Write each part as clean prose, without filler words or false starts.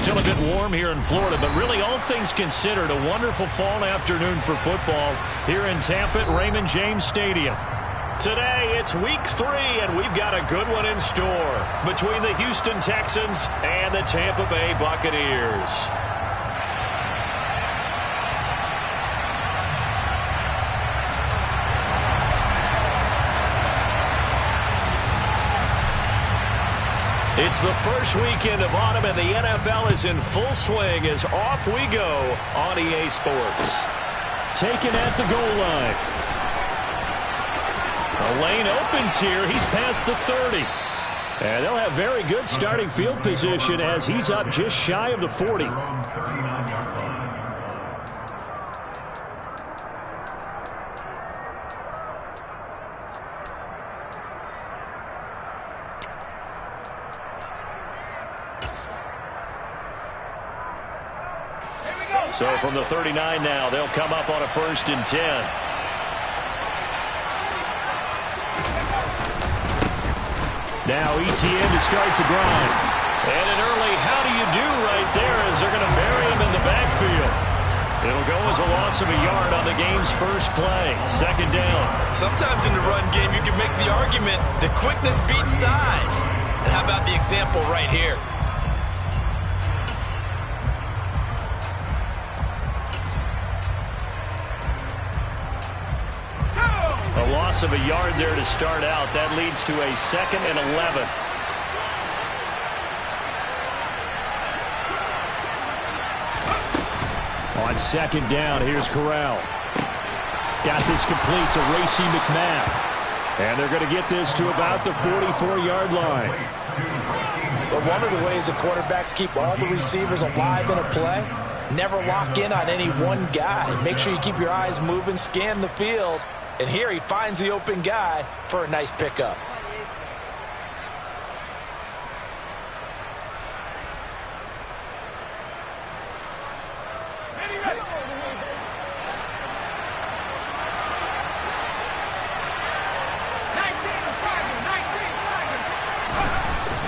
still a bit warm here in Florida, but really all things considered, a wonderful fall afternoon for football here in Tampa at Raymond James Stadium. Today, it's week 3, and we've got a good one in store between the Houston Texans and the Tampa Bay Buccaneers. It's the first weekend of autumn, and the NFL is in full swing as off we go on EA Sports. Taken at the goal line. The lane opens here. He's past the 30. And they'll have very good starting field position as he's up just shy of the 40. So from the 39 now, they'll come up on a 1st and 10. Now ETN to start the drive. And an early how do you do right there as they're going to bury him in the backfield. It'll go as a loss of a yard on the game's first play. 2nd down. Sometimes in the run game you can make the argument that quickness beats size. And how about the example right here? A loss of a yard there to start out. That leads to a 2nd and 11. On 2nd down, here's Corral. Got this complete to Racey McMath. And they're going to get this to about the 44-yard line. But one of the ways the quarterbacks keep all the receivers alive in a play, never lock in on any one guy. Make sure you keep your eyes moving, scan the field. And here he finds the open guy for a nice pickup.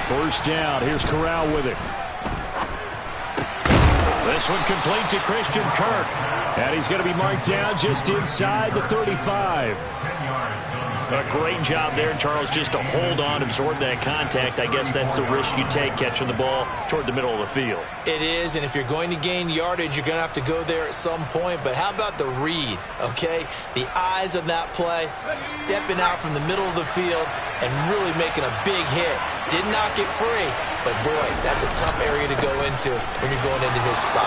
First down. Here's Corral with it. This one complete to Christian Kirk. And he's going to be marked down just inside the 35. A great job there, Charles, just to hold on, absorb that contact. I guess that's the risk you take catching the ball toward the middle of the field. It is, and if you're going to gain yardage, you're going to have to go there at some point. But how about the read, okay? The eyes of that play, stepping out from the middle of the field and really making a big hit. Did not get free, but boy, that's a tough area to go into when you're going into his spot.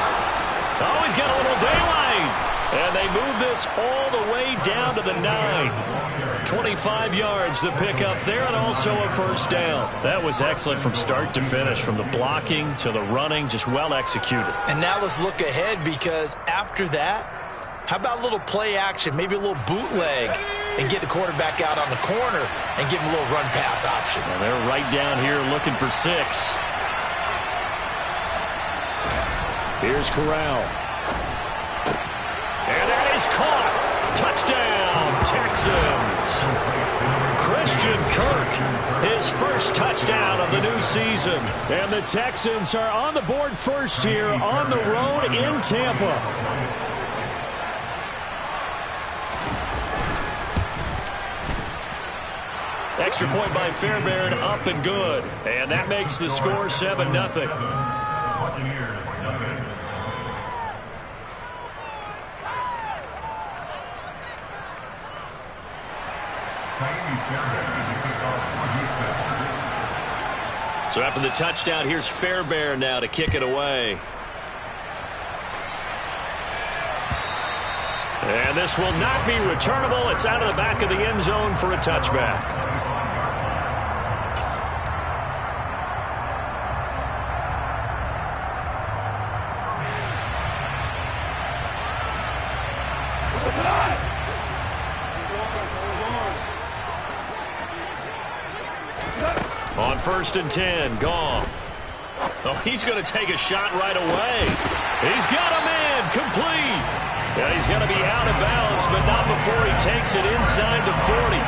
Oh, he's got a little daylight. And they move this all the way down to the 9. 25 yards the pickup there, and also a 1st down. That was excellent from start to finish, from the blocking to the running, just well executed. And now let's look ahead, because after that, how about a little play action, maybe a little bootleg, and get the quarterback out on the corner and give him a little run pass option. And they're right down here looking for 6. Here's Corral. And that is caught. Touchdown, Texans. Christian Kirk, his first touchdown of the new season. And the Texans are on the board first here on the road in Tampa. Extra point by Fairbairn, up and good. And that makes the score 7-0. So after the touchdown, here's Fairbairn now to kick it away. And this will not be returnable. It's out of the back of the end zone for a touchback. On 1st and 10, Goff. Oh, he's going to take a shot right away. He's got a man complete. And he's going to be out of bounds, but not before he takes it inside the 40.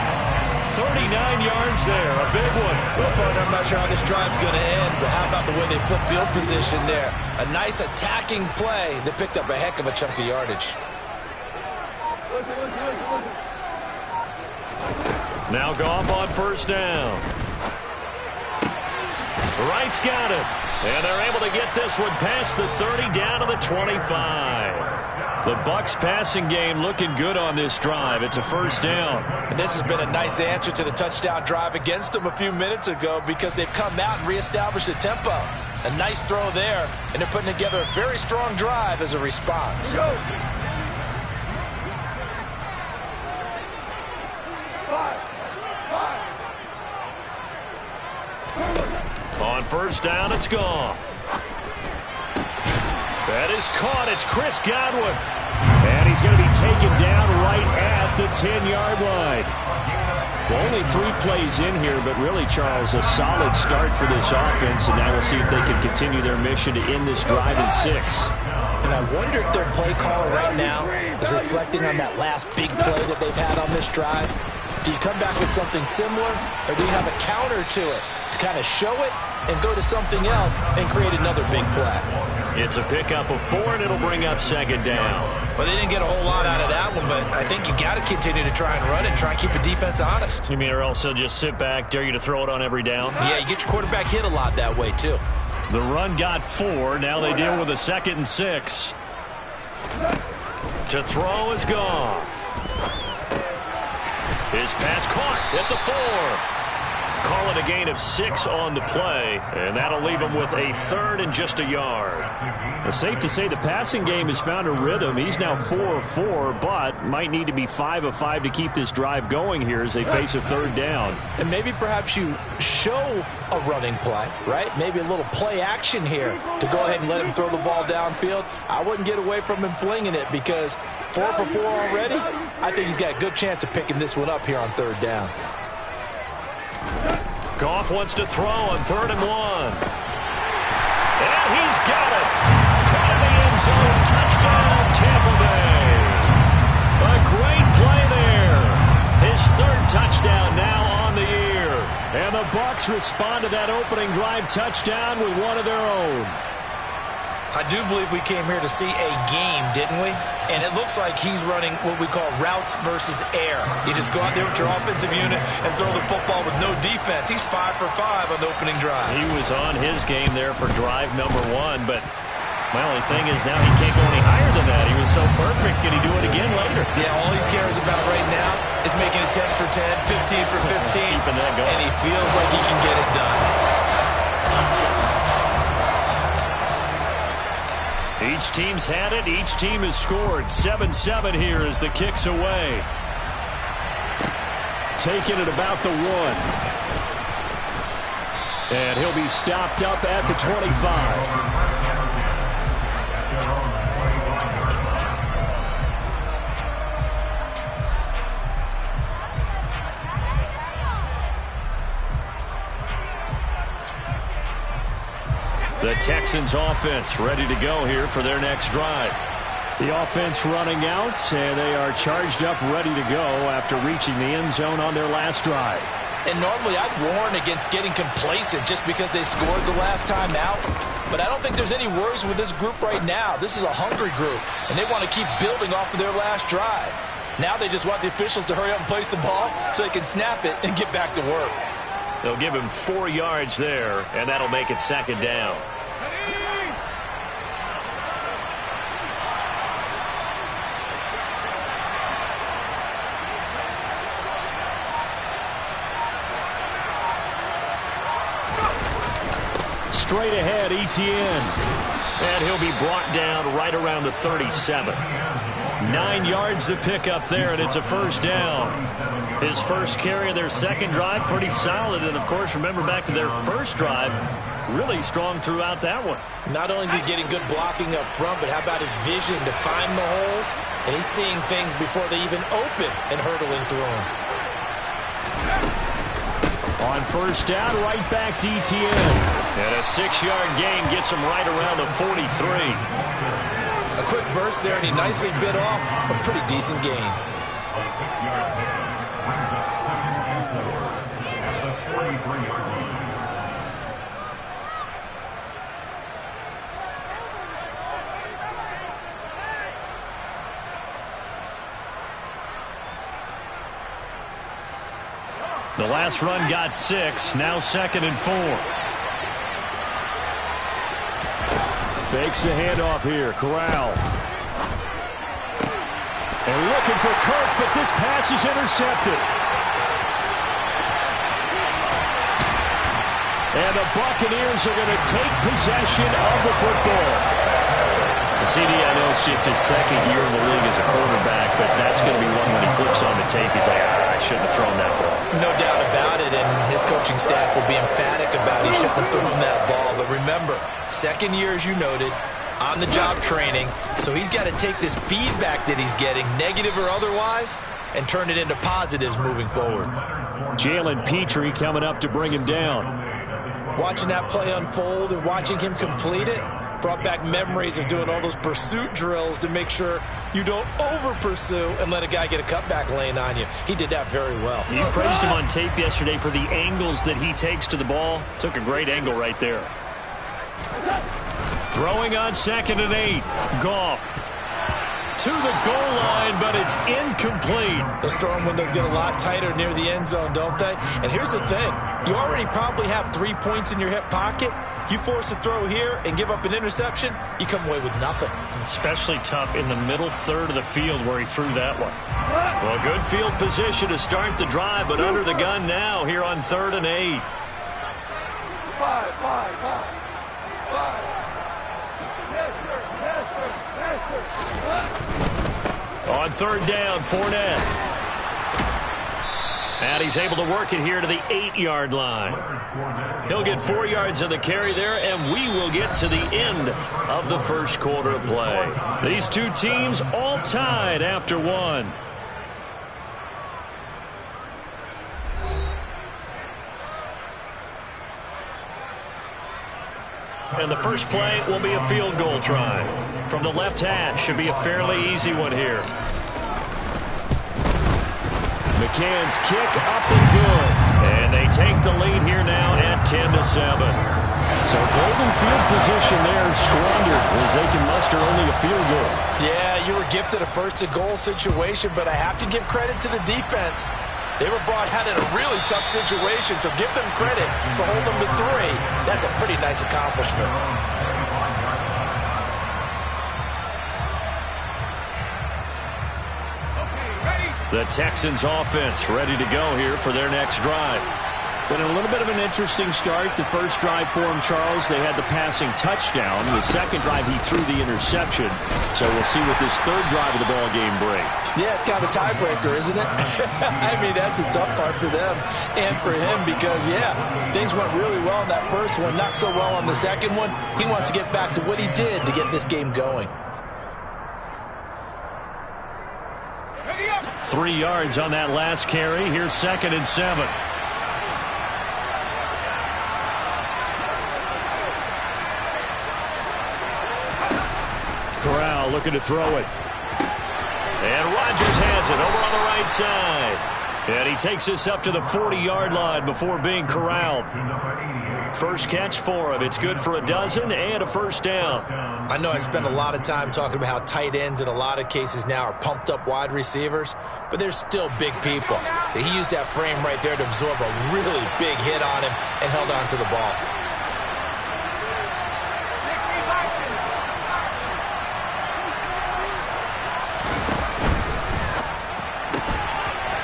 39 yards there. A big one. Well, partner, I'm not sure how this drive's going to end, but how about the way they flip field position there? A nice attacking play that picked up a heck of a chunk of yardage. Now Goff on first down. Wright's got it. And they're able to get this one past the 30 down to the 25. The Bucs passing game looking good on this drive. It's a first down. And this has been a nice answer to the touchdown drive against them a few minutes ago because they've come out and reestablished the tempo. A nice throw there, and they're putting together a very strong drive as a response. Go. On first down, it's Goff. That is caught. It's Chris Godwin. And he's going to be taken down right at the 10-yard line. Well, only 3 plays in here, but really, Charles, a solid start for this offense. And now we'll see if they can continue their mission to end this drive in 6. And I wonder if their play caller right now is reflecting on that last big play that they've had on this drive. Do you come back with something similar, or do you have a counter to it to kind of show it and go to something else and create another big play? It's a pickup of 4, and it'll bring up second down. Well, they didn't get a whole lot out of that one, but I think you got to continue to try and run and try and keep the defense honest. You mean or else they'll just sit back, dare you to throw it on every down? Yeah, you get your quarterback hit a lot that way, too. The run got 4. Now they deal with a 2nd and 6. To throw is Goff. His pass caught at the 4. Call it a gain of 6 on the play, and that'll leave him with a 3rd and just a yard. It's safe to say the passing game has found a rhythm. He's now 4 of 4, but might need to be 5 of 5 to keep this drive going here as they face a 3rd down. And maybe perhaps you show a running play, right? Maybe a little play action here to go ahead and let him throw the ball downfield. I wouldn't get away from him flinging it because 4 for 4 already. I think he's got a good chance of picking this one up here on 3rd down. Goff wants to throw on 3rd and 1. And he's got it. Caught in the end zone. Touchdown, Tampa Bay. A great play there. His 3rd touchdown now on the year. And the Bucs respond to that opening drive touchdown with one of their own. I do believe we came here to see a game, didn't we? And it looks like he's running what we call routes versus air. You just go out there with your offensive unit and throw the football with no defense. He's 5 for 5 on the opening drive. He was on his game there for drive number 1, but my only thing is now he can't go any higher than that. He was so perfect. Can he do it again later? Yeah, all he cares about right now is making it 10 for 10, 15 for 15. Keeping that going. And he feels like he can get it done. Each team's had it. Each team has scored. 7-7 here as the kick's away. Taking it about the 1. And he'll be stopped up at the 25. The Texans offense ready to go here for their next drive. The offense running out, and they are charged up ready to go after reaching the end zone on their last drive. And normally I'd warn against getting complacent just because they scored the last time out. But I don't think there's any worries with this group right now. This is a hungry group, and they want to keep building off of their last drive. Now they just want the officials to hurry up and place the ball so they can snap it and get back to work. They'll give him 4 yards there, and that'll make it 2nd down. Straight ahead, Etienne. And he'll be brought down right around the 37. 9 yards to pick up there, and it's a first down. His first carry of their second drive, pretty solid. And, of course, remember back to their first drive, really strong throughout that one. Not only is he getting good blocking up front, but how about his vision to find the holes? And he's seeing things before they even open and hurdling through them. On first down, right back to Etienne. And a 6-yard gain gets him right around the 43. A quick burst there, and he nicely bit off a pretty decent gain. The last run got 6. Now 2nd and 4. Fakes the handoff here. Corral. And looking for Kirk, but this pass is intercepted. And the Buccaneers are going to take possession of the football. CD, I know it's just his 2nd year in the league as a quarterback, but that's going to be one when he flips on the tape. He's like, I shouldn't have thrown that ball. No doubt about it, and his coaching staff will be emphatic about he shouldn't have thrown that ball. But remember, 2nd year, as you noted, on-the-job training, so he's got to take this feedback that he's getting, negative or otherwise, and turn it into positives moving forward. Jalen Petrie coming up to bring him down. Watching that play unfold and watching him complete it brought back memories of doing all those pursuit drills to make sure you don't over-pursue and let a guy get a cutback lane on you. He did that very well. You praised him on tape yesterday for the angles that he takes to the ball. Took a great angle right there. Throwing on 2nd and 8. Goff to the goal line, but it's incomplete. Those throwing windows get a lot tighter near the end zone, don't they? And here's the thing. You already probably have 3 points in your hip pocket. You force a throw here and give up an interception, you come away with nothing. Especially tough in the middle third of the field where he threw that one. Well, good field position to start the drive, but under the gun now here on 3rd and 8. On 3rd down, Fournette. And he's able to work it here to the 8-yard line. He'll get 4 yards of the carry there, and we will get to the end of the first quarter of play. These two teams all tied after 1. And the first play will be a field goal try. From the left hash, should be a fairly easy one here. McCann's kick up and good. And they take the lead here now at 10-7. So golden field position there squandered as they can muster only a field goal. Yeah, you were gifted a first-and-goal situation, but I have to give credit to the defense. They were brought out in a really tough situation, so give them credit for holding them to 3. That's a pretty nice accomplishment. The Texans offense ready to go here for their next drive. Been a little bit of an interesting start. The first drive for him, Charles, they had the passing touchdown. The second drive, he threw the interception. So we'll see what this third drive of the ball game brings. Yeah, it's kind of a tiebreaker, isn't it? I mean, that's the tough part for them and for him because, yeah, things went really well in that first one, not so well on the second one. He wants to get back to what he did to get this game going. 3 yards on that last carry. Here's 2nd and 7. Corral looking to throw it. And Rodgers has it over on the right side. And he takes this up to the 40-yard line before being corralled. First catch for him. It's good for a dozen and a first down. I know I spent a lot of time talking about how tight ends in a lot of cases now are pumped up wide receivers, but they're still big people. He used that frame right there to absorb a really big hit on him and held on to the ball.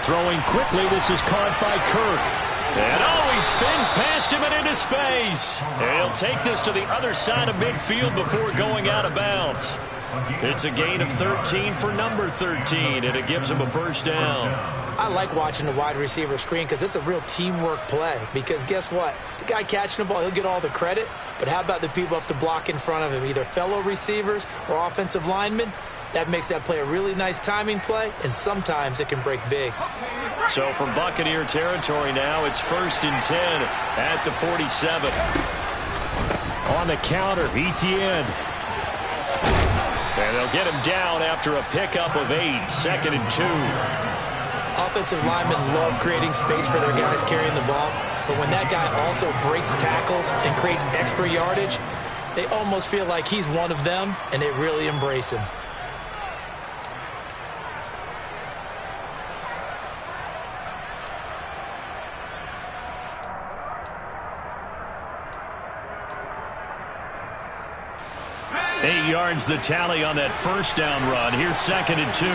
Throwing quickly, this is caught by Kirk. And he spins past him and into space. And he'll take this to the other side of midfield before going out of bounds. It's a gain of 13 for number 13, and it gives him a first down. I like watching the wide receiver screen because it's a real teamwork play. Because guess what? The guy catching the ball, he'll get all the credit. But how about the people up to block in front of him, either fellow receivers or offensive linemen? That makes that play a really nice timing play, and sometimes it can break big. So from Buccaneer territory now, it's 1st and 10 at the 47. On the counter, Etienne. And they'll get him down after a pickup of 8, 2nd and 2. Offensive linemen love creating space for their guys carrying the ball, but when that guy also breaks tackles and creates extra yardage, they almost feel like he's one of them, and they really embrace him. Eight yards the tally on that first down run. Here's 2nd and 2.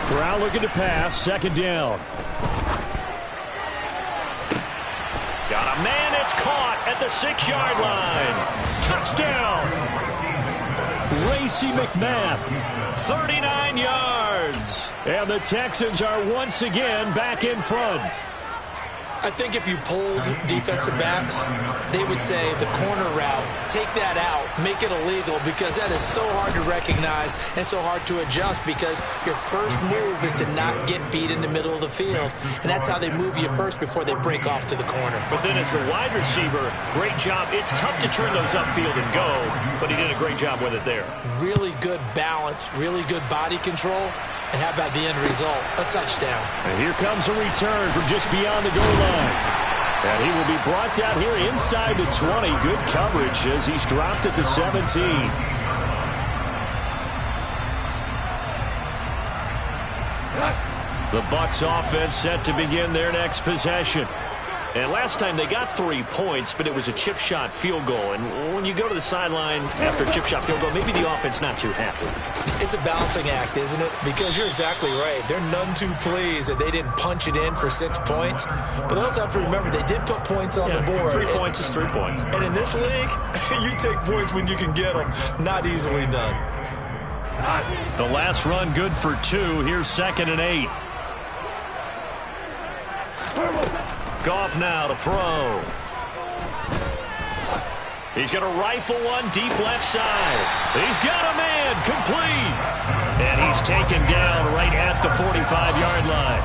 Corral looking to pass. 2nd down. Got a man. It's caught at the 6-yard line. Touchdown. Racey McMath. 39 yards. And the Texans are once again back in front. I think if you polled defensive backs, they would say the corner route, take that out, make it illegal, because that is so hard to recognize and so hard to adjust, because your first move is to not get beat in the middle of the field, and that's how they move you first before they break off to the corner. But then as the wide receiver, great job. It's tough to turn those upfield and go, but he did a great job with it there. Really good balance, really good body control. And how about the end result? A touchdown. And here comes a return from just beyond the goal line. And he will be brought down here inside the 20. Good coverage as he's dropped at the 17. The Bucs offense set to begin their next possession. And last time they got 3 points, but it was a chip shot field goal. And when you go to the sideline after a chip shot field goal, maybe the offense not too happy. It's a balancing act, isn't it? Because you're exactly right. They're none too pleased that they didn't punch it in for 6 points. But they also have to remember they did put points on the board. 3 points is 3 points. And in this league, you take points when you can get them. Not easily done. The last run good for 2. Here's 2nd and 8. Goff now to throw. He's going to rifle one deep left side. He's got a man complete. And he's taken down right at the 45-yard line.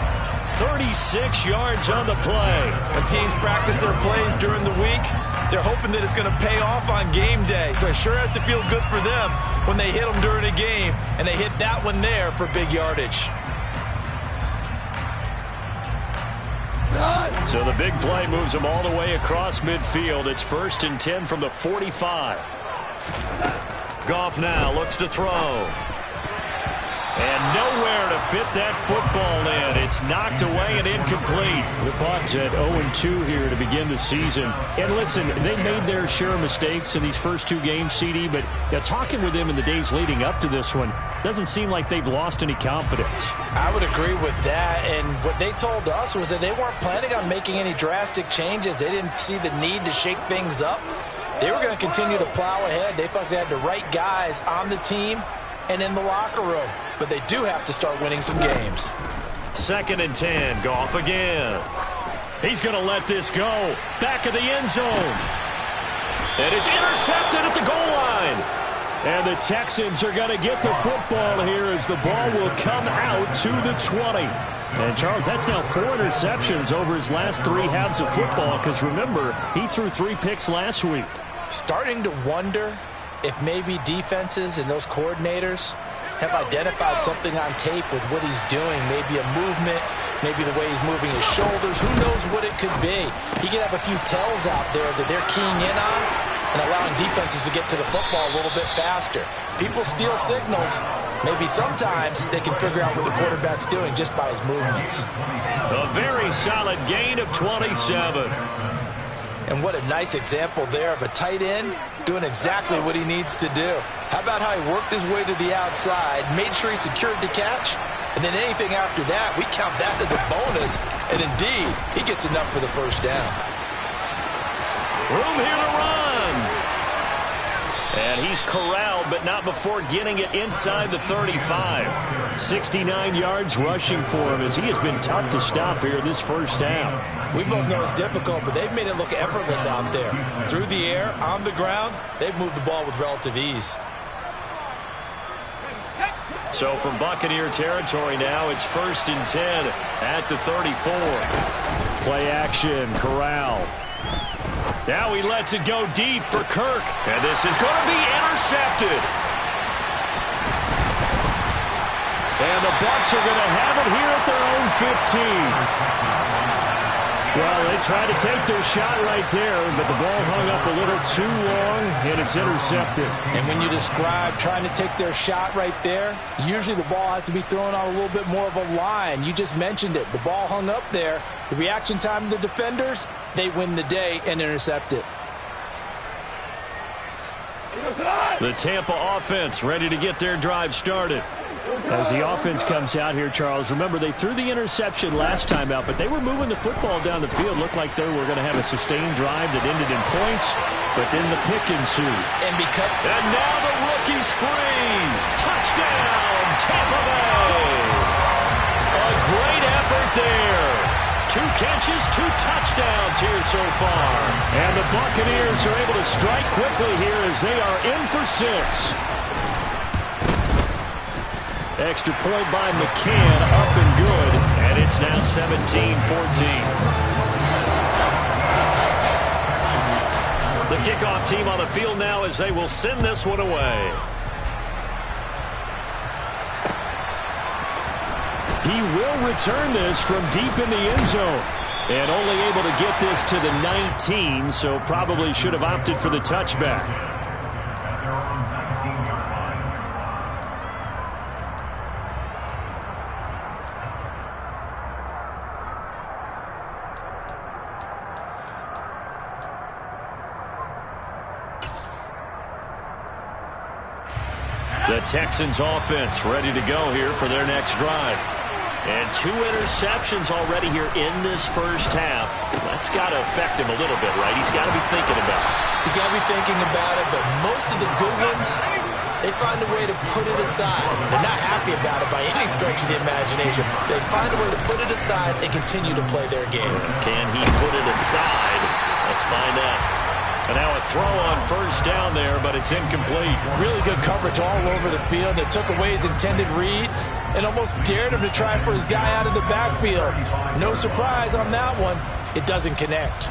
36 yards on the play. When teams practice their plays during the week, they're hoping that it's going to pay off on game day. So it sure has to feel good for them when they hit them during a game. And they hit that one there for big yardage. So the big play moves him all the way across midfield. It's 1st and 10 from the 45. Goff now looks to throw. And nowhere to fit that football in. It's knocked away and incomplete. The Bucs at 0-2 here to begin the season. And listen, they made their share of mistakes in these first 2 games, CD, but talking with them in the days leading up to this one, doesn't seem like they've lost any confidence. I would agree with that, and what they told us was that they weren't planning on making any drastic changes. They didn't see the need to shake things up. They were going to continue to plow ahead. They felt they had the right guys on the team and in the locker room. But they do have to start winning some games. 2nd and 10. Goff again. He's going to let this go. Back of the end zone. And it's intercepted at the goal line. And the Texans are going to get the football here as the ball will come out to the 20. And, Charles, that's now 4 interceptions over his last 3 halves of football, because, remember, he threw 3 picks last week. Starting to wonder if maybe defenses and those coordinators have identified something on tape with what he's doing. Maybe a movement, maybe the way he's moving his shoulders. Who knows what it could be? He could have a few tells out there that they're keying in on and allowing defenses to get to the football a little bit faster. People steal signals. Maybe sometimes they can figure out what the quarterback's doing just by his movements. A very solid gain of 27. And what a nice example there of a tight end doing exactly what he needs to do. How about how he worked his way to the outside, made sure he secured the catch, and then anything after that, we count that as a bonus. And indeed, he gets enough for the first down. Room here to run. And he's corralled, but not before getting it inside the 35. 69 yards rushing for him as he has been tough to stop here this first half. We both know it's difficult, but they've made it look effortless out there. Through the air, on the ground, they've moved the ball with relative ease. So from Buccaneer territory now, it's 1st and 10 at the 34. Play action, Corral. Now he lets it go deep for Kirk. And this is going to be intercepted. And the Bucs are going to have it here at their own 15. Well, they tried to take their shot right there, but the ball hung up a little too long, and it's intercepted. And when you describe trying to take their shot right there, usually the ball has to be thrown on a little bit more of a line. You just mentioned it. The ball hung up there. The reaction time of the defenders, they win the day and intercept it. The Tampa offense ready to get their drive started. As the offense comes out here, Charles, remember they threw the interception last time out, but they were moving the football down the field. Looked like they were going to have a sustained drive that ended in points, but then the pick ensued. And now the rookie's free. Touchdown, Tampa Bay. A great effort there. 2 catches, 2 touchdowns here so far. And the Buccaneers are able to strike quickly here as they are in for 6. Extra point by McCann, up and good. And it's now 17-14. The kickoff team on the field now as they will send this one away. He will return this from deep in the end zone. And only able to get this to the 19, so probably should have opted for the touchback. The Texans offense ready to go here for their next drive. And 2 interceptions already here in this first half. That's got to affect him a little bit, right? He's got to be thinking about it. He's got to be thinking about it, but most of the good ones, they find a way to put it aside. They're not happy about it by any stretch of the imagination. They find a way to put it aside and continue to play their game. Can he put it aside? Let's find out. And now a throw on first down there, but it's incomplete. Really good coverage all over the field. It took away his intended read and almost dared him to try for his guy out of the backfield. No surprise on that one. It doesn't connect.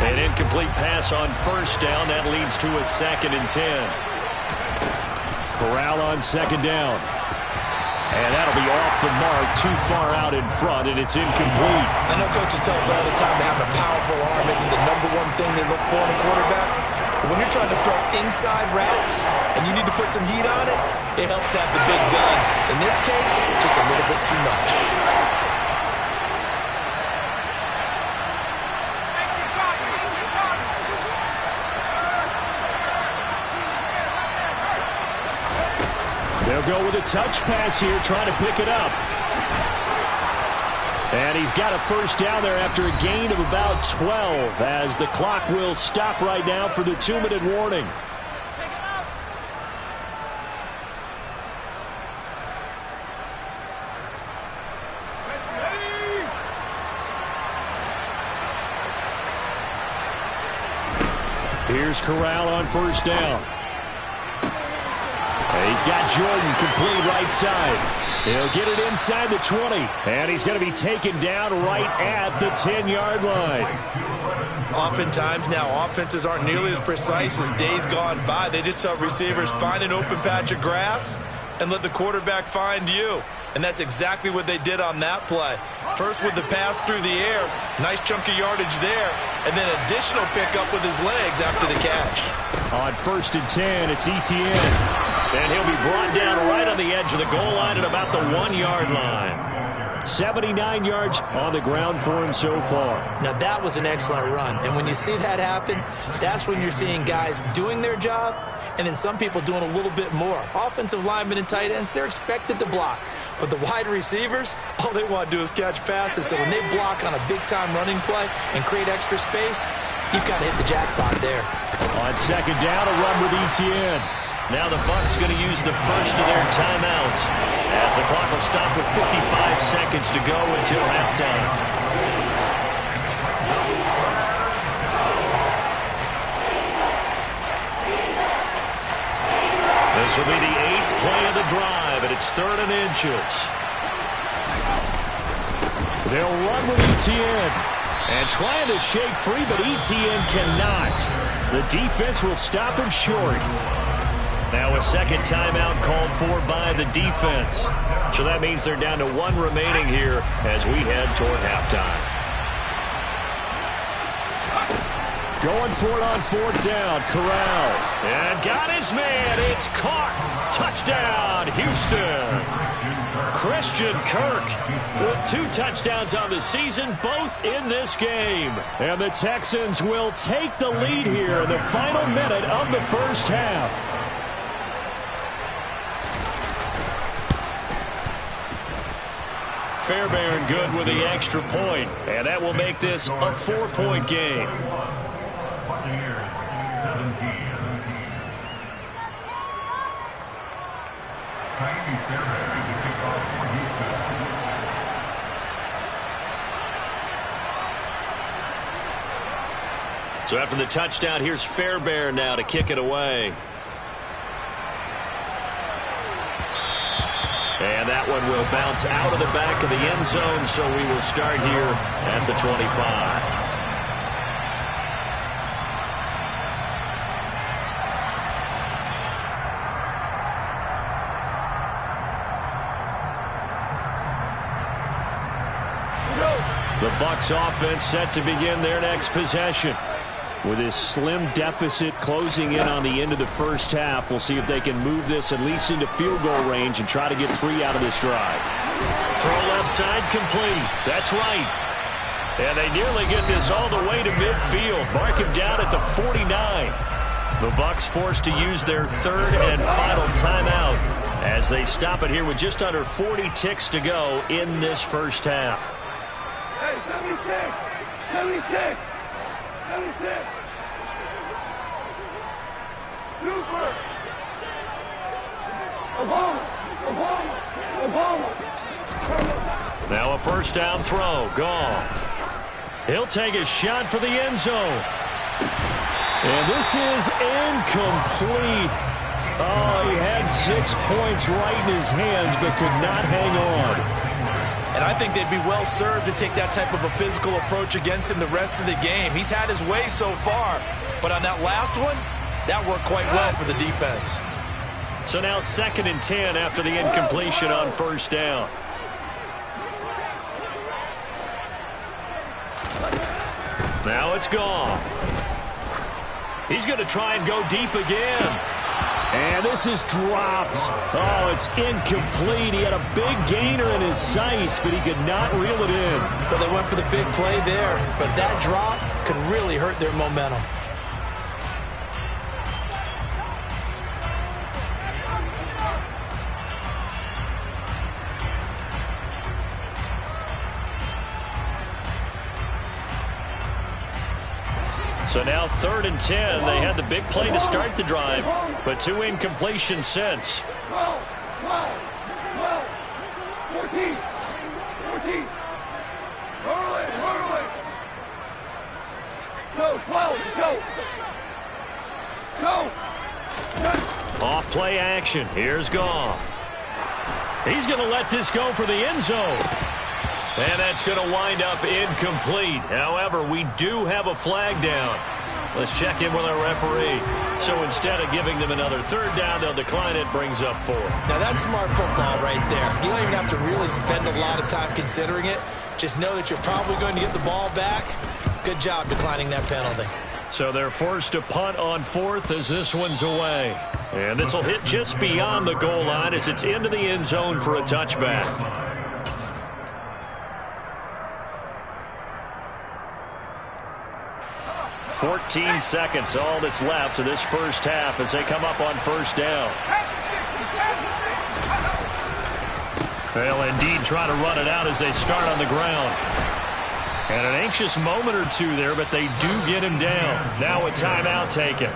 An incomplete pass on first down. That leads to a 2nd and 10. Corral on 2nd down. And that'll be off the mark, too far out in front, and it's incomplete. I know coaches tell us all the time that having a powerful arm isn't the #1 thing they look for in a quarterback. But when you're trying to throw inside routes and you need to put some heat on it, it helps have the big gun. In this case, just a little bit too much. They'll go with a touch pass here, trying to pick it up. And he's got a first down there after a gain of about 12, as the clock will stop right now for the 2-minute warning. Here's Corral on first down. He's got Jordan complete right side. He'll get it inside the 20. And he's going to be taken down right at the 10-yard line. Oftentimes now, offenses aren't nearly as precise as days gone by. They just tell receivers, find an open patch of grass and let the quarterback find you. And that's exactly what they did on that play. First with the pass through the air, nice chunk of yardage there, and then additional pickup with his legs after the catch. On 1st and 10, it's Etienne. And he'll be brought down right on the edge of the goal line at about the 1-yard line. 79 yards on the ground for him so far. Now that was an excellent run. And when you see that happen, that's when you're seeing guys doing their job and then some people doing a little bit more. Offensive linemen and tight ends, they're expected to block. But the wide receivers, all they want to do is catch passes. So when they block on a big-time running play and create extra space, you've got to hit the jackpot there. On 2nd down, a run with Etienne. Now the Bucs going to use the first of their timeouts as the clock will stop with 55 seconds to go until halftime. This will be the 8th play of the drive, and it's 3rd and inches. They'll run with Etienne. And trying to shake free, but Etienne cannot. The defense will stop him short. Now a second timeout called for by the defense. So that means they're down to 1 remaining here as we head toward halftime. Going for it on 4th down. Corral. And got his man. It's caught. Touchdown, Houston. Christian Kirk with 2 touchdowns on the season, both in this game. And the Texans will take the lead here in the final minute of the first half. Fairbairn good with the extra point, and that will make this a 4-point game. So after the touchdown, here's Fairbairn now to kick it away. And that one will bounce out of the back of the end zone, so we will start here at the 25. The Bucs offense set to begin their next possession. With this slim deficit closing in on the end of the first half, we'll see if they can move this at least into field goal range and try to get 3 out of this drive. Throw left side complete. That's right. And they nearly get this all the way to midfield. Mark him down at the 49. The Bucs forced to use their 3rd and final timeout as they stop it here with just under 40 ticks to go in this first half. Hey, 76! 76! 76! Super! Obama! Obama! Obama! Now a first down throw. Goff. He'll take a shot for the end zone. And this is incomplete. Oh, he had 6 points right in his hands but could not hang on. And I think they'd be well served to take that type of a physical approach against him the rest of the game. He's had his way so far, but on that last one, that worked quite well for the defense. So now 2nd and 10 after the incompletion on first down. Now it's Goff. He's going to try and go deep again. And this is dropped. Oh, it's incomplete. He had a big gainer in his sights, but he could not reel it in. Well, they went for the big play there, but that drop could really hurt their momentum. So now 3rd and 10. They had the big play to start the drive, but 2 incompletions since. 12, 12, 12, 14, 14. Early, early. Go, 12, go. Go. Off play action. Here's Goff. He's going to let this go for the end zone. And that's going to wind up incomplete. However, we do have a flag down. Let's check in with our referee. So instead of giving them another 3rd down, they'll decline it. Brings up 4. Now, that's smart football right there. You don't even have to really spend a lot of time considering it. Just know that you're probably going to get the ball back. Good job declining that penalty. So they're forced to punt on 4th as this one's away. And this will hit just beyond the goal line as it's into the end zone for a touchback. 14 seconds, all that's left of this first half as they come up on first down. They'll indeed try to run it out as they start on the ground. And an anxious moment or two there, but they do get him down. Now a timeout taken.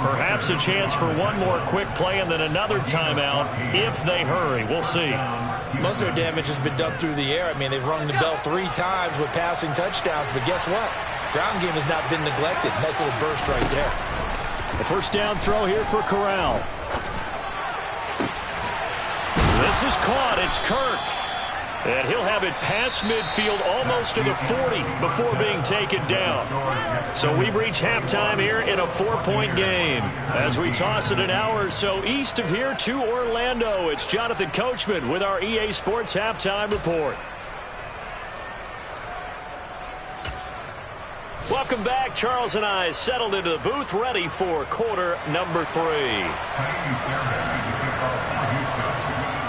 Perhaps a chance for one more quick play and then another timeout if they hurry. We'll see. Most of their damage has been done through the air. I mean, they've rung the bell 3 times with passing touchdowns, but guess what? Ground game has not been neglected. Nice little burst right there. The first down throw here for Corral. This is caught. It's Kirk. And he'll have it past midfield almost to the 40 before being taken down. So we've reached halftime here in a 4-point game. As we toss it an hour or so east of here to Orlando, it's Jonathan Coachman with our EA Sports Halftime Report. Welcome back. Charles and I settled into the booth, ready for quarter number 3.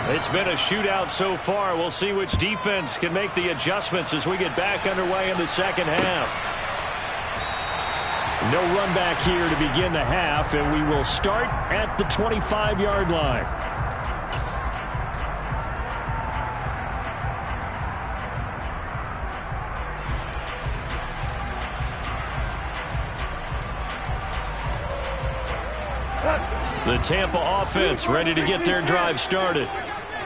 It's been a shootout so far. We'll see which defense can make the adjustments as we get back underway in the second half. No run back here to begin the half, and we will start at the 25-yard line. The Tampa offense ready to get their drive started.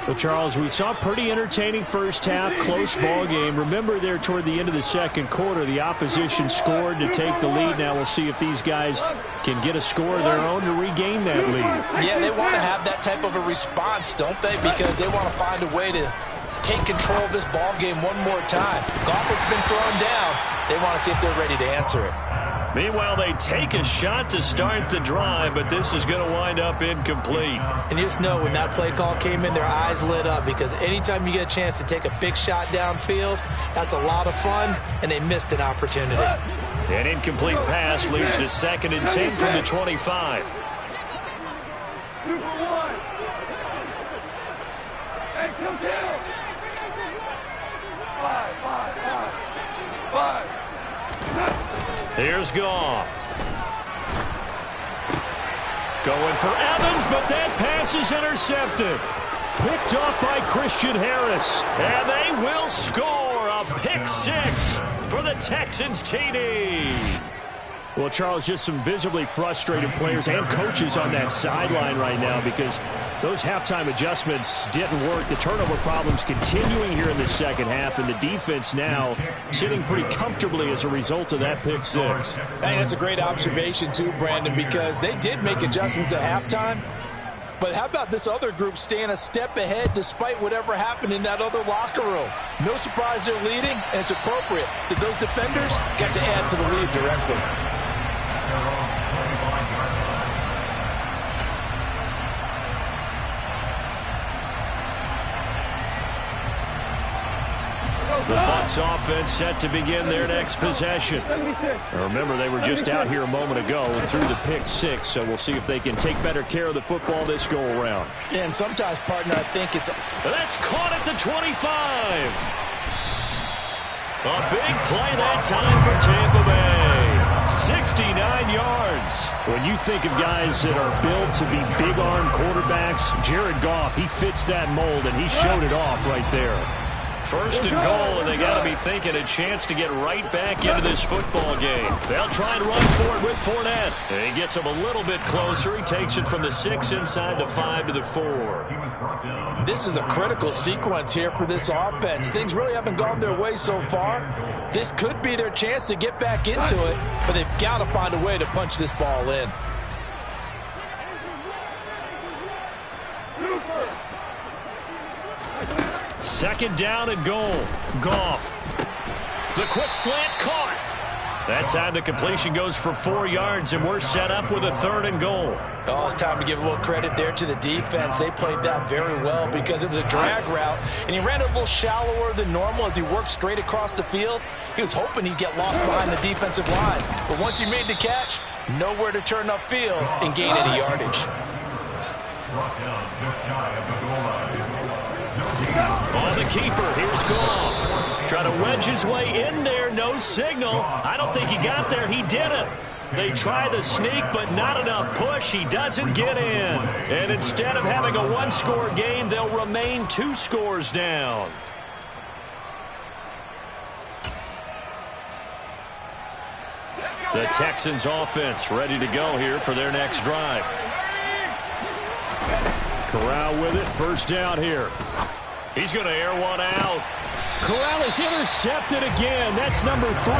Well, Charles, we saw a pretty entertaining first half, close ball game. Remember there toward the end of the second quarter, the opposition scored to take the lead. Now we'll see if these guys can get a score of their own to regain that lead. Yeah, they want to have that type of a response, don't they? Because they want to find a way to take control of this ball game one more time. Gauntlet's been thrown down. They want to see if they're ready to answer it. Meanwhile, they take a shot to start the drive, but this is going to wind up incomplete. And you just know when that play call came in, their eyes lit up, because anytime you get a chance to take a big shot downfield, that's a lot of fun, and they missed an opportunity. An incomplete pass leads to 2nd and 10 from the 25. Hey, come down. 5. Here's Goff. Going for Evans, but that pass is intercepted. Picked off by Christian Harris. And they will score a pick 6 for the Texans TD. Well, Charles, just some visibly frustrated players and coaches on that sideline right now because those halftime adjustments didn't work. The turnover problems continuing here in the second half, and the defense now sitting pretty comfortably as a result of that pick 6. I think that's a great observation too, Brandon, because they did make adjustments at halftime. But how about this other group staying a step ahead despite whatever happened in that other locker room? No surprise they're leading, and it's appropriate that those defenders got to add to the lead directly. The Bucs offense set to begin their next possession. Now remember, they were just out here a moment ago and threw the pick 6, so we'll see if they can take better care of the football this go-around. Yeah, and sometimes, partner, I think it's... That's caught at the 25. A big play that time for Tampa Bay. 69 yards. When you think of guys that are built to be big-arm quarterbacks, Jared Goff, he fits that mold, and he showed it off right there. 1st and goal, and they got to be thinking a chance to get right back into this football game. They'll try and run for it with Fournette. And he gets him a little bit closer. He takes it from the 6 inside the 5 to the 4. This is a critical sequence here for this offense. Things really haven't gone their way so far. This could be their chance to get back into it, but they've got to find a way to punch this ball in. Second down and goal. Goff. The quick slant caught. That time the completion goes for 4 yards, and we're set up with a 3rd and goal. Oh, it's time to give a little credit there to the defense. They played that very well because it was a drag route, and he ran it a little shallower than normal as he worked straight across the field. He was hoping he'd get lost behind the defensive line, but once he made the catch, nowhere to turn upfield and gain any yardage. On the keeper, here's Goff. Trying to wedge his way in there, no signal. I don't think he got there, he didn't. They try the sneak, but not enough push. He doesn't get in. And instead of having a one-score game, they'll remain 2 scores down. The Texans offense ready to go here for their next drive. Corral with it, 1st down here. He's going to air one out. Corral is intercepted again. That's number 3.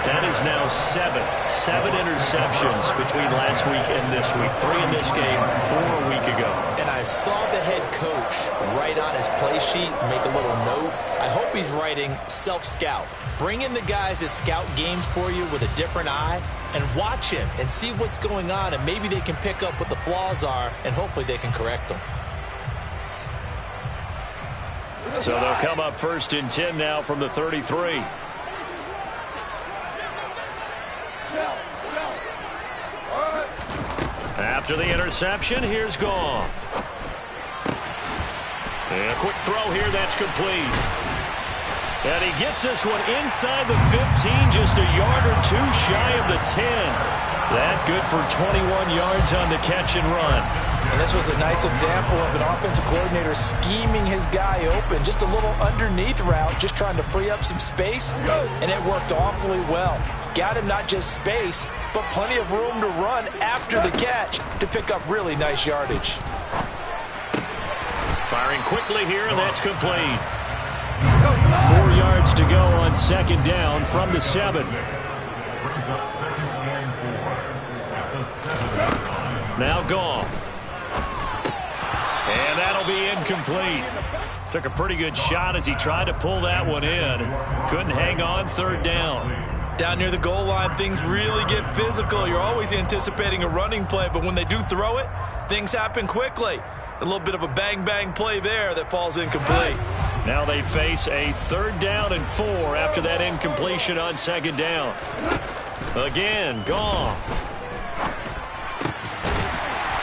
That is now 7 interceptions between last week and this week. 3 in this game, 4 a week ago. And I saw the head coach write on his play sheet, make a little note. I hope he's writing self-scout. Bring in the guys that scout games for you with a different eye and watch him and see what's going on, and maybe they can pick up what the flaws are, and hopefully they can correct them. So they'll come up 1st and 10 now from the 33. After the interception, here's Goff. And a quick throw here, that's complete. And he gets this one inside the 15, just a yard or 2 shy of the 10. That good for 21 yards on the catch and run. And this was a nice example of an offensive coordinator scheming his guy open. Just a little underneath route, just trying to free up some space, and it worked awfully well. Got him not just space, but plenty of room to run after the catch to pick up really nice yardage. Firing quickly here, and that's complete. 4 yards to go on 2nd down from the 7. Now Goff. And that'll be incomplete. Took a pretty good shot as he tried to pull that one in. Couldn't hang on, 3rd down. Down near the goal line, things really get physical. You're always anticipating a running play, but when they do throw it, things happen quickly. A little bit of a bang-bang play there that falls incomplete. Now they face a 3rd down and 4 after that incompletion on 2nd down. Again, Goff.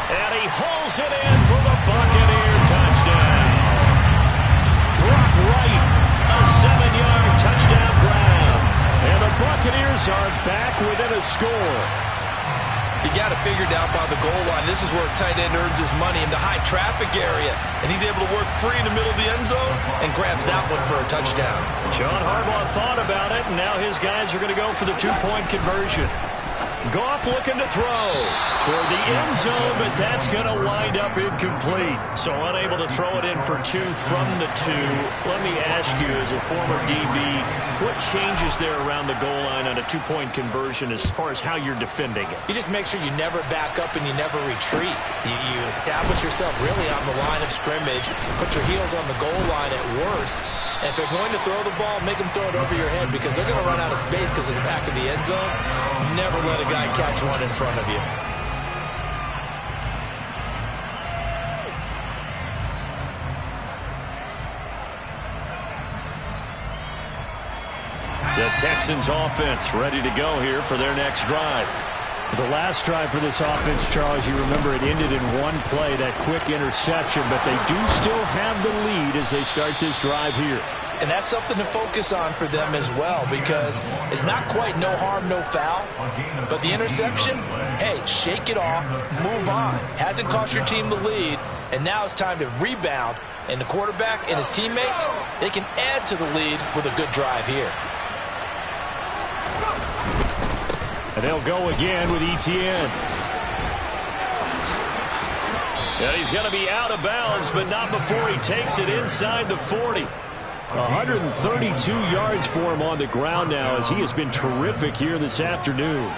And he hauls it in for the Buccaneer touchdown. Brock Wright, a 7-yard touchdown grab. And the Buccaneers are back within a score. You got to figure down by the goal line. This is where a tight end earns his money in the high traffic area. And he's able to work free in the middle of the end zone and grabs that one for a touchdown. John Harbaugh thought about it, and now his guys are going to go for the 2-point conversion. Goff looking to throw toward the end zone, but that's going to wind up incomplete. So unable to throw it in for 2 from the 2. Let me ask you, as a former DB, what changes there around the goal line on a 2-point conversion as far as how you're defending it? You just make sure you never back up and you never retreat. You establish yourself really on the line of scrimmage, put your heels on the goal line at worst. And if they're going to throw the ball, make them throw it over your head because they're going to run out of space because of the back of the end zone. Never let a guy catch one in front of you. The Texans offense ready to go here for their next drive. The last drive for this offense, Charles, you remember it ended in one play, that quick interception, but they do still have the lead as they start this drive here. And that's something to focus on for them as well because it's not quite no harm, no foul. But the interception, hey, shake it off, move on. Hasn't cost your team the lead, and now it's time to rebound. And the quarterback and his teammates, they can add to the lead with a good drive here. And they'll go again with Etienne. Yeah, he's going to be out of bounds, but not before he takes it inside the 40. 132 yards for him on the ground now as he has been terrific here this afternoon.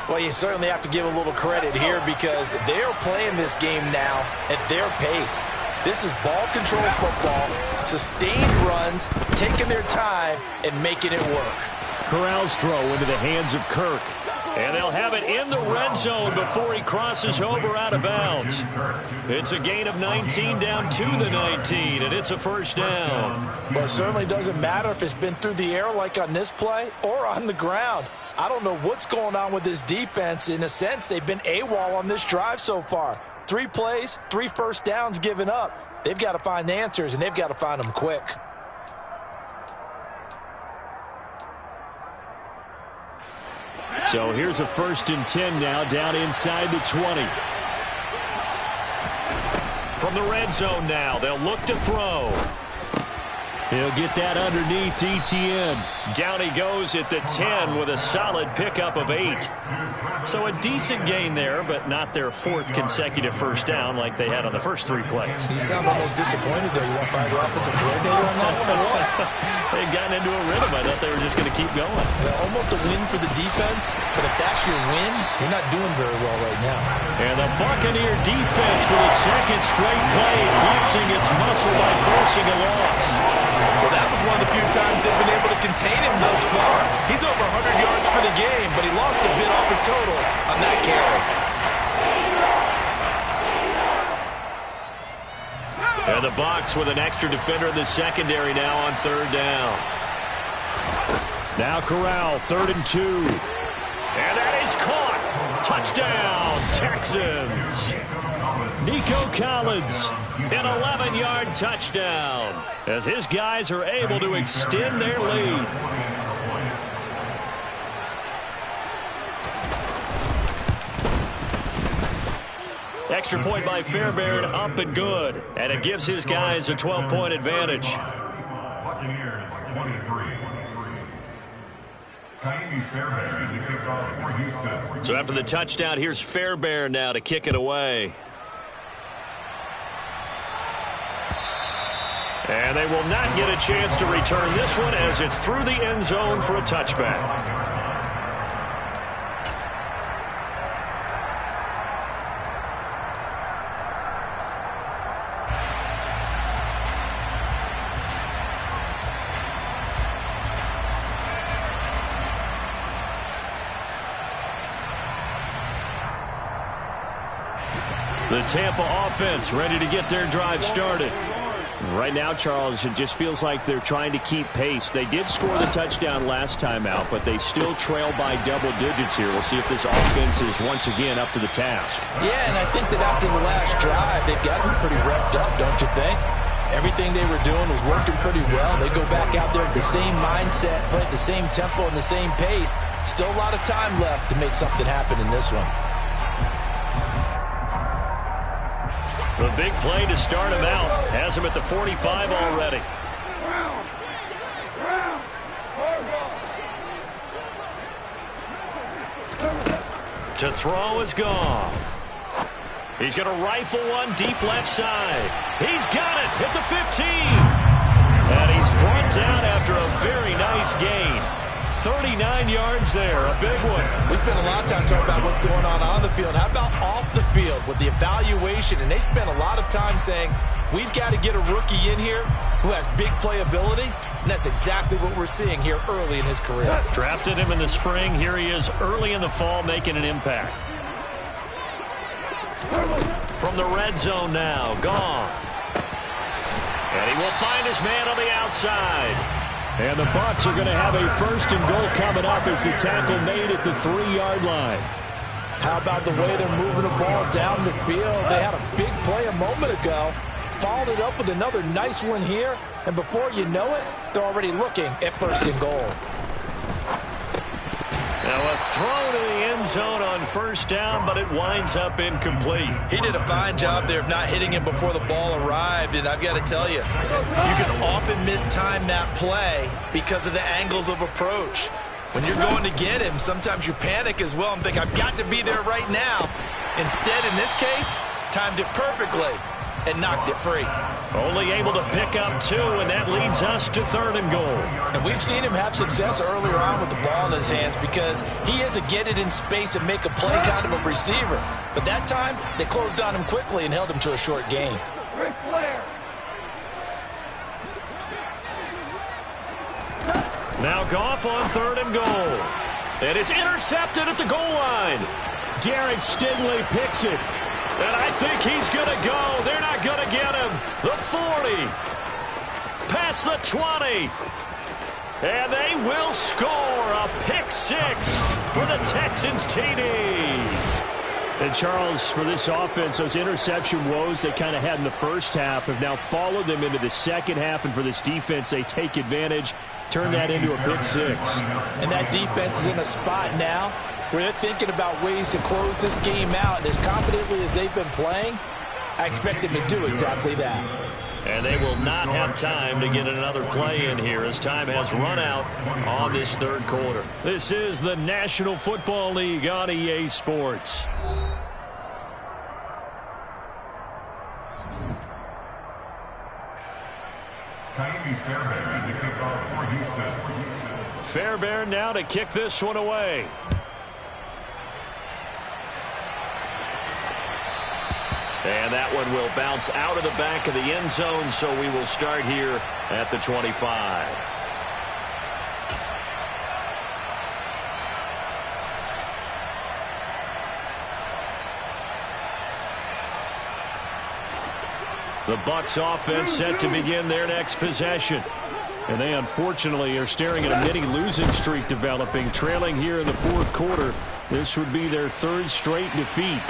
Well, you certainly have to give a little credit here because they're playing this game now at their pace. This is ball control football, sustained runs, taking their time and making it work. Corral's throw into the hands of Kirk. And they'll have it in the red zone before he crosses over out of bounds. It's a gain of 19 down to the 19, and it's a 1st down. Well, it certainly doesn't matter if it's been through the air like on this play or on the ground. I don't know what's going on with this defense. In a sense, they've been AWOL on this drive so far. 3 plays, 3 first downs given up. They've got to find answers, and they've got to find them quick. So here's a 1st and 10 now down inside the 20. From the red zone now, they'll look to throw. He'll get that underneath Etienne. Down he goes at the 10 with a solid pickup of 8. So a decent gain there, but not their 4th consecutive first down like they had on the first 3 plays. You sound almost disappointed there. You want to fire the offensive coordinator on that one or what? They'd gotten into a rhythm. I thought they were just going to keep going. Well, almost a win for the defense, but if that's your win, you're not doing very well right now. And the Buccaneer defense for the 2nd straight play, flexing its muscle by forcing a loss. Well, that was one of the few times they've been able to contain him thus far. He's over 100 yards for the game, but he lost a bit off his total on that carry. And the Bucs with an extra defender in the secondary now on 3rd down. Now Corral, 3rd and 2. And that is caught. Touchdown, Texans. Nico Collins. An 11-yard touchdown as his guys are able to extend their lead. Extra point by Fairbairn, up and good. And it gives his guys a 12-point advantage. So after the touchdown, here's Fairbairn now to kick it away. And they will not get a chance to return this one as it's through the end zone for a touchback. The Tampa offense ready to get their drive started. Right now, Charles, it just feels like they're trying to keep pace. They did score the touchdown last time out, but they still trail by double digits here. We'll see if this offense is once again up to the task. Yeah, and I think that after the last drive, they've gotten pretty revved up, don't you think? Everything they were doing was working pretty well. They go back out there with the same mindset, play at the same tempo and the same pace. Still a lot of time left to make something happen in this one. The big play to start him out. Has him at the 45 already. To throw is Goff. He's going to rifle one deep left side. He's got it at the 15. And he's brought down after a very nice gain. 39 yards there, a big one. We spent a lot of time talking about what's going on the field. How about off the field with the evaluation? And they spent a lot of time saying, we've got to get a rookie in here who has big playability. And that's exactly what we're seeing here early in his career. Drafted him in the spring. Here he is early in the fall making an impact. From the red zone now, Goff. And he will find his man on the outside. And the Bucs are going to have a 1st and goal coming up as the tackle made at the 3-yard line. How about the way they're moving the ball down the field? They had a big play a moment ago. Followed it up with another nice one here. And before you know it, they're already looking at 1st and goal. Now a throw to the end zone on 1st down, but it winds up incomplete. He did a fine job there of not hitting him before the ball arrived, and I've got to tell you, you can often mistime that play because of the angles of approach. When you're going to get him, sometimes you panic as well and think, I've got to be there right now. Instead, in this case, timed it perfectly and knocked it free. Only able to pick up 2, and that leads us to 3rd and goal. And we've seen him have success earlier on with the ball in his hands because he is a get it in space and make a play kind of a receiver. But that time, they closed on him quickly and held him to a short gain. Now Goff on 3rd and goal. And it's intercepted at the goal line. Derek Stingley picks it. And I think he's going to go. They're not going to get him. The 40. Past the 20. And they will score a pick 6 for the Texans TD. And Charles, for this offense, those interception woes they kind of had in the first half have now followed them into the second half. And for this defense, they take advantage, turn that into a pick 6. And that defense is in a spot now where they're thinking about ways to close this game out. And as confidently as they've been playing, I expect them to do exactly that. And they will not have time to get another play in here as time has run out on this third quarter. This is the National Football League on EA Sports. Fairbairn now to kick this one away. And that one will bounce out of the back of the end zone, so we will start here at the 25. The Bucs offense set to begin their next possession. And they unfortunately are staring at a mini losing streak developing, trailing here in the fourth quarter. This would be their third straight defeat.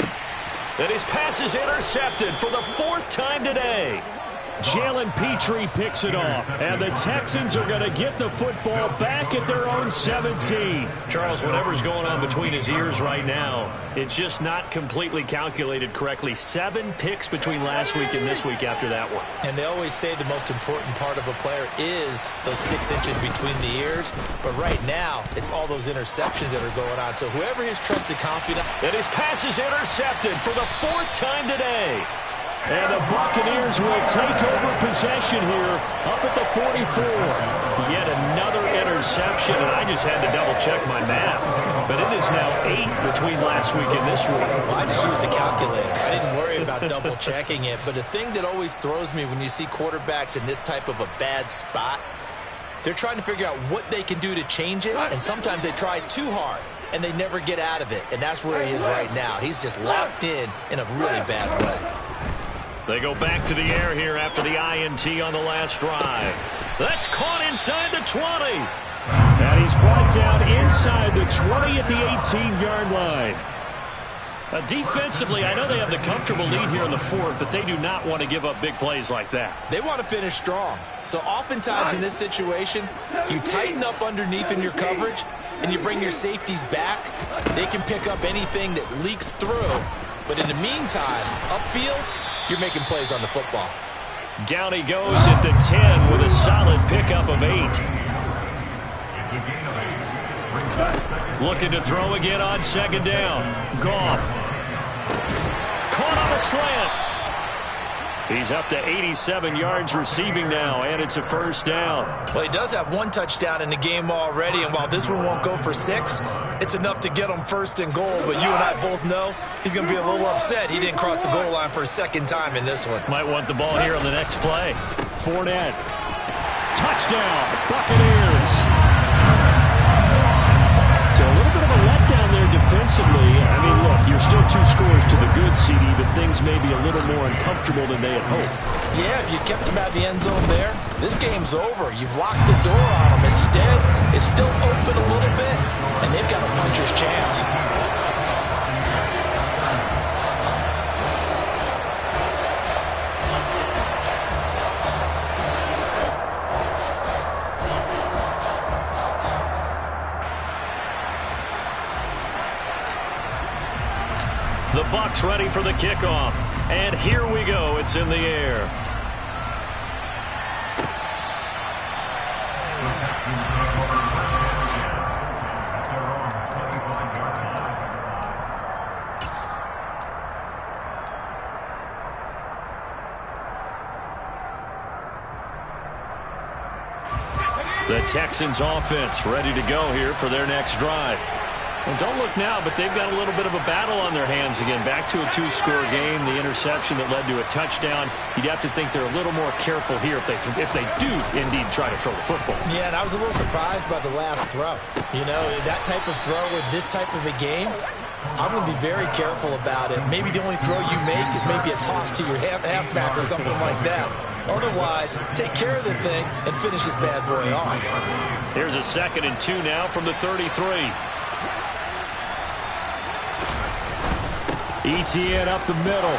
And his pass is intercepted for the fourth time today. Jalen Petrie picks it off, and the Texans are going to get the football back at their own 17. Charles, whatever's going on between his ears right now, it's just not completely calculated correctly. 7 picks between last week and this week after that one. And they always say the most important part of a player is those 6 inches between the ears. But right now, it's all those interceptions that are going on. So whoever his trusted confidant. And his pass is intercepted for the 4th time today. And the Buccaneers will take over possession here up at the 44. Yet another interception, and I just had to double-check my math. But it is now 8 between last week and this week. Well, I just used a calculator. I didn't worry about double-checking it. But the thing that always throws me when you see quarterbacks in this type of a bad spot, they're trying to figure out what they can do to change it, and sometimes they try too hard, and they never get out of it. And that's where he is right now. He's just locked in a really bad way. They go back to the air here after the INT on the last drive. That's caught inside the 20. And he's brought down inside the 20 at the 18-yard line. Defensively, I know they have the comfortable lead here in the fourth, but they do not want to give up big plays like that. They want to finish strong. So oftentimes in this situation, you tighten up underneath in your coverage, and you bring your safeties back. They can pick up anything that leaks through. But in the meantime, upfield, you're making plays on the football. Down he goes at the 10 with a solid pickup of 8. Looking to throw again on second down. Goff. Caught on a slant. He's up to 87 yards receiving now, and it's a first down. Well, he does have 1 touchdown in the game already, and while this one won't go for 6, it's enough to get him first and goal. But you and I both know he's going to be a little upset he didn't cross the goal line for a second time in this one. Might want the ball here on the next play. Fournette. Touchdown, Buccaneers. So a little bit of a letdown there defensively. I mean, look, you're still 2 scores to the good, CD, but things may be a little more uncomfortable than they had hoped. Yeah, if you kept him out of the end zone there, this game's over. You've locked the door on him. Instead, it's still open a little bit, and they've got a puncher's chance. The Bucs ready for the kickoff. And here we go. It's in the air. The Texans offense ready to go here for their next drive. And don't look now, but they've got a little bit of a battle on their hands again. Back to a 2-score game. The interception that led to a touchdown. You'd have to think they're a little more careful here if they do indeed try to throw the football. Yeah, and I was a little surprised by the last throw. You know, that type of throw with this type of a game, I'm going to be very careful about it. Maybe the only throw you make is maybe a toss to your halfback or something like that. Otherwise, take care of the thing and finish this bad boy off. Here's a 2nd and 2 now from the 33. ETN up the middle.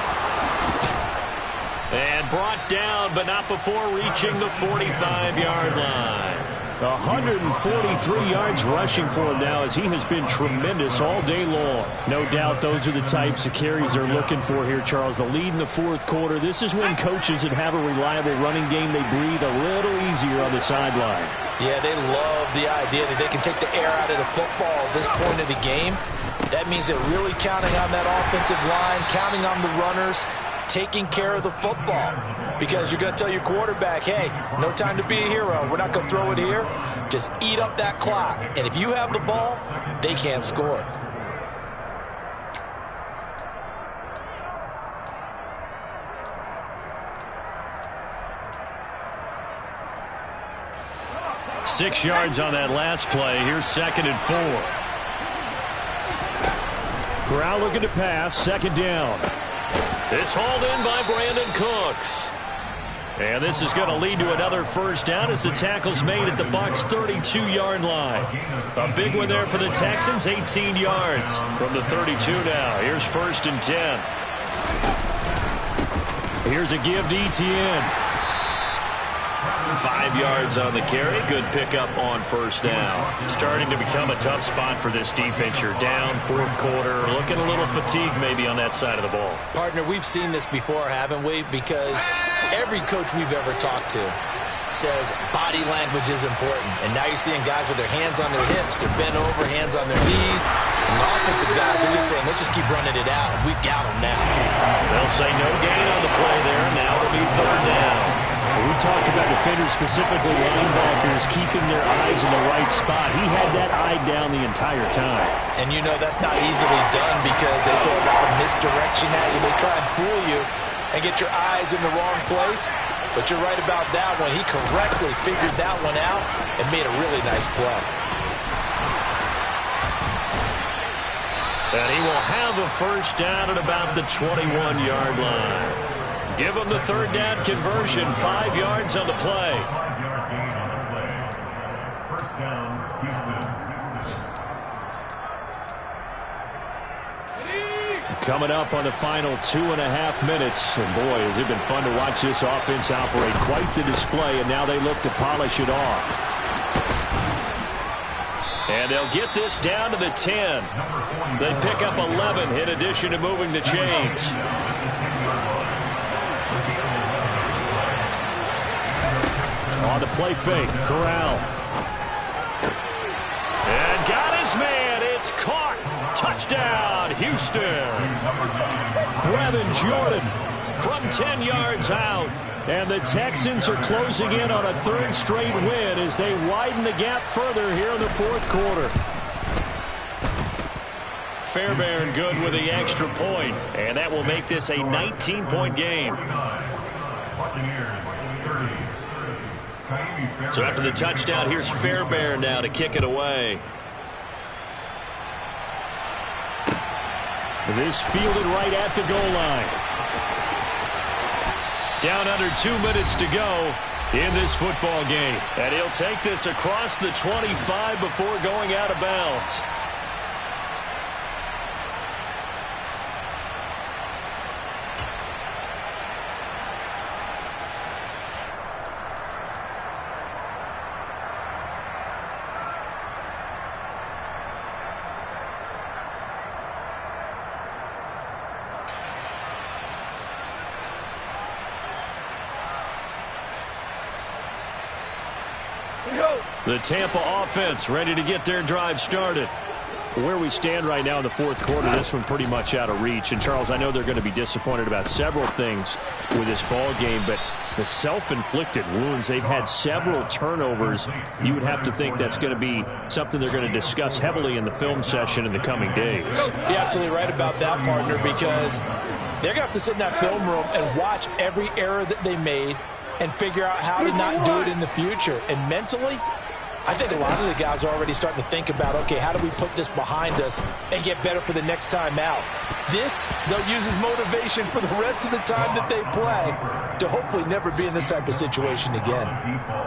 And brought down, but not before reaching the 45-yard line. 143 yards rushing for him now as he has been tremendous all day long. No doubt those are the types of carries they're looking for here, Charles. The lead in the fourth quarter. This is when coaches that have a reliable running game, they breathe a little easier on the sideline. Yeah, they love the idea that they can take the air out of the football at this point of the game. That means they're really counting on that offensive line, counting on the runners, taking care of the football. Because you're going to tell your quarterback, hey, no time to be a hero. We're not going to throw it here. Just eat up that clock. And if you have the ball, they can't score. Six yards on that last play. Here's 2nd and 4. Corral looking to pass. 2nd down. It's hauled in by Brandon Cooks. And this is going to lead to another first down as the tackle's made at the Bucs' 32-yard line. A big one there for the Texans, 18 yards from the 32 now. Here's 1st and 10. Here's a give to Etienne. 5 yards on the carry. Good pickup on 1st down. Starting to become a tough spot for this defense. You're down 4th quarter. Looking a little fatigued maybe on that side of the ball. Partner, we've seen this before, haven't we? Because every coach we've ever talked to says body language is important. And now you're seeing guys with their hands on their hips. They're bent over, hands on their knees. And the offensive guys are just saying, let's just keep running it out. We've got them now. They'll say no gain on the play there. Now it'll be 3rd down. We talk about defenders, specifically linebackers, keeping their eyes in the right spot. He had that eye down the entire time. And you know that's not easily done because they throw a lot of misdirection at you. They try and fool you and get your eyes in the wrong place. But you're right about that one. He correctly figured that one out and made a really nice play. And he will have a first down at about the 21-yard line. Give him the 3rd down conversion, 5 yards on the play. Coming up on the final 2.5 minutes. And boy, has it been fun to watch this offense operate. Quite the display, and now they look to polish it off. And they'll get this down to the 10. They pick up 11 in addition to moving the chains. On the play fake, Corral. And got his man. It's caught. Touchdown, Houston. Brevin Jordan From 10 yards out. And the Texans are closing in on a 3rd straight win as they widen the gap further here in the 4th quarter. Fairbairn good with the extra point. And that will make this a 19-point game. So after the touchdown, here's Fairbairn now to kick it away. This fielded right at the goal line. Down under 2 minutes to go in this football game. And he'll take this across the 25 before going out of bounds. The Tampa offense ready to get their drive started. Where we stand right now in the 4th quarter, this one pretty much out of reach. And, Charles, I know they're going to be disappointed about several things with this ball game, but the self-inflicted wounds, they've had several turnovers. You would have to think that's going to be something they're going to discuss heavily in the film session in the coming days. You're absolutely right about that, partner, because they're going to have to sit in that film room and watch every error that they made and figure out how to not do it in the future. And mentally, I think a lot of the guys are already starting to think about, okay, how do we put this behind us and get better for the next time out? This, they'll use as motivation for the rest of the time that they play to hopefully never be in this type of situation again.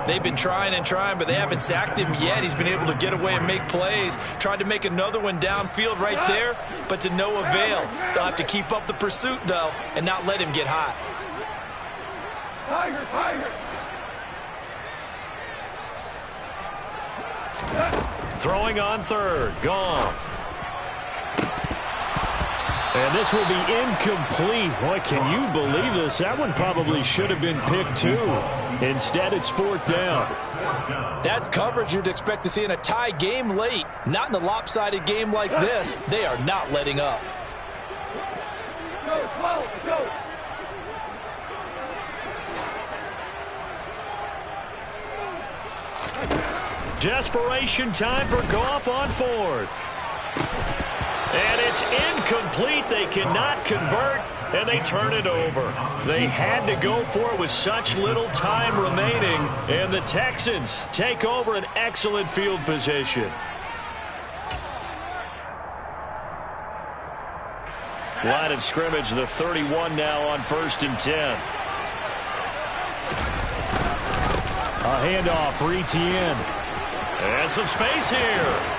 They've been trying and trying, but they haven't sacked him yet. He's been able to get away and make plays. Tried to make another one downfield right there, but to no avail. They'll have to keep up the pursuit, though, and not let him get hot. Tiger, Tiger. Throwing on third. Goff. And this will be incomplete. Boy, can you believe this? That one probably should have been picked too. Instead, it's fourth down. That's coverage you'd expect to see in a tie game late. Not in a lopsided game like this. They are not letting up. Go. Desperation time for Goff on fourth. And it's incomplete. They cannot convert, and they turn it over. They had to go for it with such little time remaining, and the Texans take over an excellent field position. Line of scrimmage, the 31 now on 1st and 10. A handoff for Etienne. And some space here.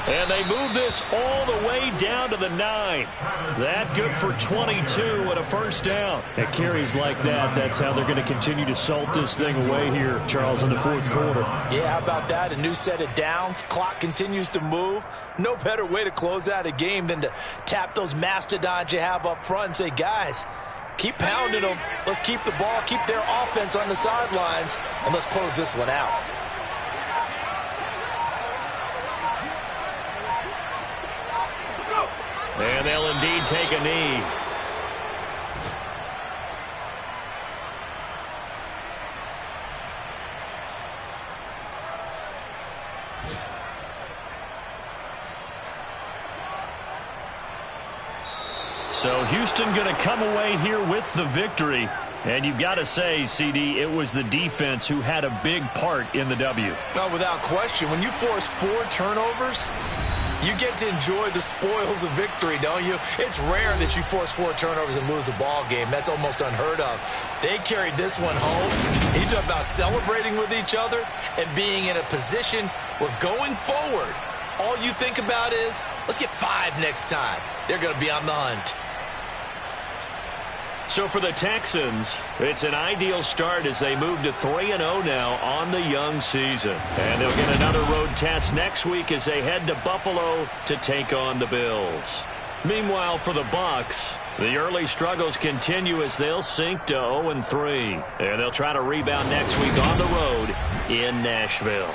And they move this all the way down to the 9. That good for 22 and a first down. At carries like that, that's how they're going to continue to salt this thing away here, Charles, in the fourth quarter. Yeah, how about that? A new set of downs. Clock continues to move. No better way to close out a game than to tap those mastodons you have up front and say, guys, keep pounding them. Let's keep the ball, keep their offense on the sidelines, and let's close this one out. And they'll indeed take a knee. So Houston going to come away here with the victory. And you've got to say, CD, it was the defense who had a big part in the W. No, without question. When you force 4 turnovers, you get to enjoy the spoils of victory, don't you? It's rare that you force 4 turnovers and lose a ball game. That's almost unheard of. They carried this one home. You talk about celebrating with each other and being in a position where going forward, all you think about is, let's get 5 next time. They're going to be on the hunt. So for the Texans, it's an ideal start as they move to 3-0 now on the young season. And they'll get another road test next week as they head to Buffalo to take on the Bills. Meanwhile, for the Bucs, the early struggles continue as they'll sink to 0-3. And they'll try to rebound next week on the road in Nashville.